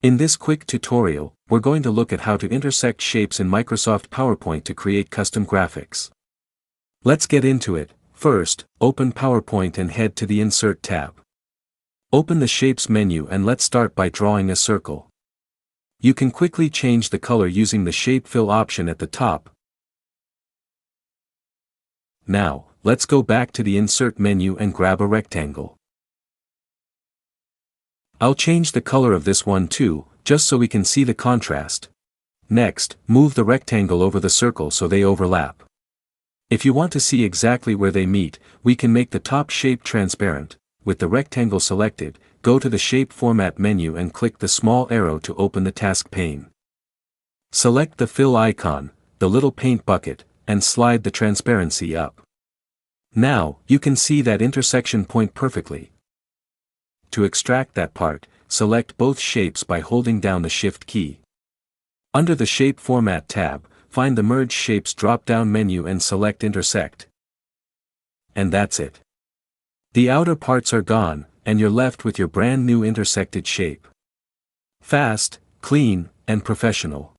In this quick tutorial, we're going to look at how to intersect shapes in Microsoft PowerPoint to create custom graphics. Let's get into it. First, open PowerPoint and head to the Insert tab. Open the Shapes menu and let's start by drawing a circle. You can quickly change the color using the Shape Fill option at the top. Now, let's go back to the Insert menu and grab a rectangle. I'll change the color of this one too, just so we can see the contrast. Next, move the rectangle over the circle so they overlap. If you want to see exactly where they meet, we can make the top shape transparent. With the rectangle selected, go to the Shape Format menu and click the small arrow to open the Task Pane. Select the Fill icon, the little paint bucket, and slide the transparency up. Now, you can see that intersection point perfectly. To extract that part, select both shapes by holding down the Shift key. Under the Shape Format tab, find the Merge Shapes drop-down menu and select Intersect. And that's it. The outer parts are gone, and you're left with your brand new intersected shape. Fast, clean, and professional.